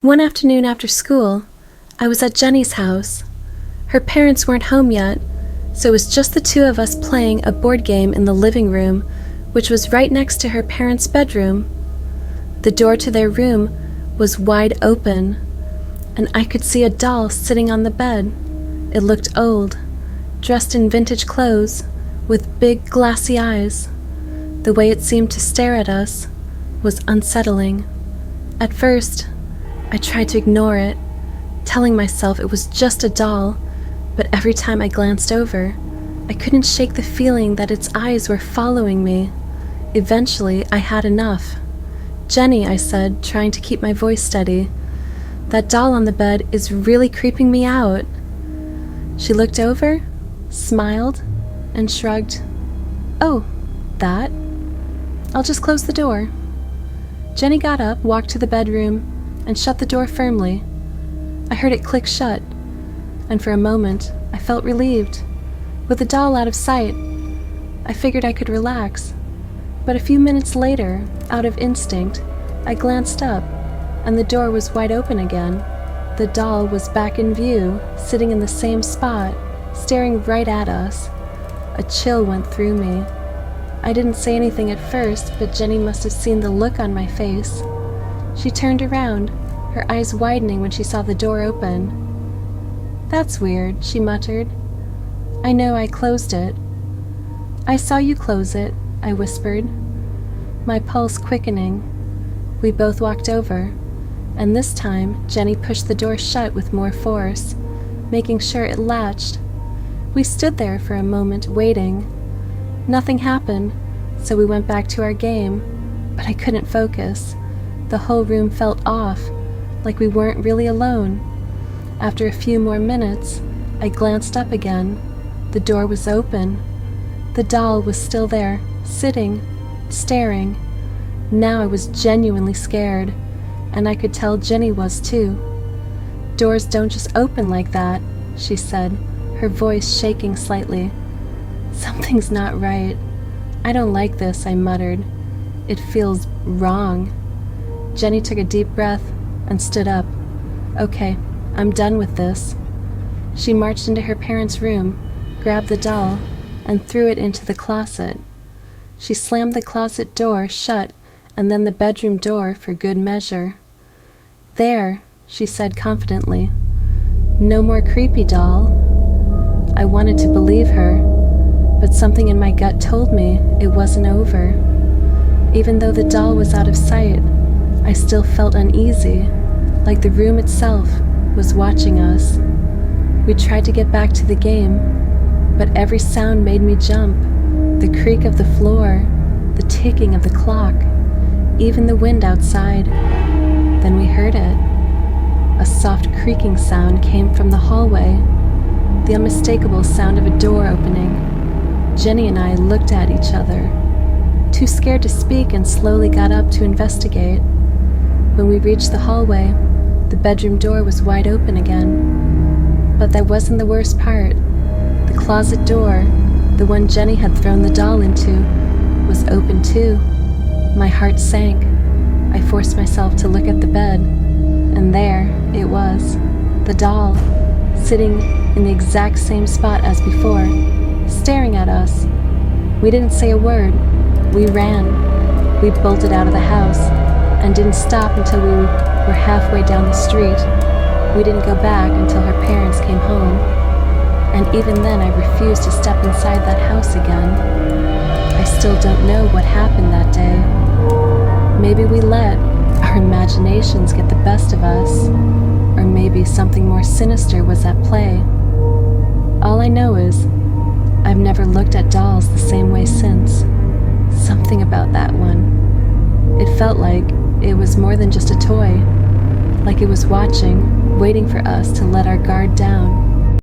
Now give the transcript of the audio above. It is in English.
One afternoon after school, I was at Jenny's house. Her parents weren't home yet, so it was just the two of us playing a board game in the living room, which was right next to her parents' bedroom. The door to their room was wide open, and I could see a doll sitting on the bed. It looked old, dressed in vintage clothes, with big glassy eyes. The way it seemed to stare at us was unsettling. At first, I tried to ignore it, telling myself it was just a doll, but every time I glanced over, I couldn't shake the feeling that its eyes were following me. Eventually, I had enough. "Jenny," I said, trying to keep my voice steady, "that doll on the bed is really creeping me out." She looked over, smiled, and shrugged. "Oh, that? I'll just close the door." Jenny got up, walked to the bedroom, and shut the door firmly. I heard it click shut, and for a moment, I felt relieved. With the doll out of sight, I figured I could relax. But a few minutes later, out of instinct, I glanced up, and the door was wide open again. The doll was back in view, sitting in the same spot, staring right at us. A chill went through me. I didn't say anything at first, but Jenny must have seen the look on my face. She turned around, her eyes widening when she saw the door open. "That's weird," she muttered. "I know I closed it." "I saw you close it," I whispered, my pulse quickening. We both walked over, and this time Jenny pushed the door shut with more force, making sure it latched. We stood there for a moment, waiting. Nothing happened, so we went back to our game, but I couldn't focus. The whole room felt off, like we weren't really alone. After a few more minutes, I glanced up again. The door was open. The doll was still there, sitting, staring. Now I was genuinely scared, and I could tell Jenny was too. "Doors don't just open like that," she said, her voice shaking slightly. "Something's not right. I don't like this," I muttered. "It feels wrong." Jenny took a deep breath and stood up. "Okay, I'm done with this." She marched into her parents' room, grabbed the doll, and threw it into the closet. She slammed the closet door shut and then the bedroom door for good measure. "There," she said confidently. "No more creepy, doll." I wanted to believe her, but something in my gut told me it wasn't over. Even though the doll was out of sight, I still felt uneasy, like the room itself was watching us. We tried to get back to the game, but every sound made me jump. The creak of the floor, the ticking of the clock, even the wind outside. Then we heard it. A soft creaking sound came from the hallway, the unmistakable sound of a door opening. Jenny and I looked at each other, too scared to speak, and slowly got up to investigate. When we reached the hallway, the bedroom door was wide open again. But that wasn't the worst part. The closet door, the one Jenny had thrown the doll into, was open too. My heart sank. I forced myself to look at the bed, and there it was, the doll, sitting in the exact same spot as before, staring at us. We didn't say a word. We ran. We bolted out of the house, and didn't stop until we were halfway down the street. We didn't go back until her parents came home, and even then I refused to step inside that house again. I still don't know what happened that day. Maybe we let our imaginations get the best of us, or maybe something more sinister was at play. All I know is I've never looked at dolls the same way since. Something about that one. It felt like it was more than just a toy, like it was watching, waiting for us to let our guard down.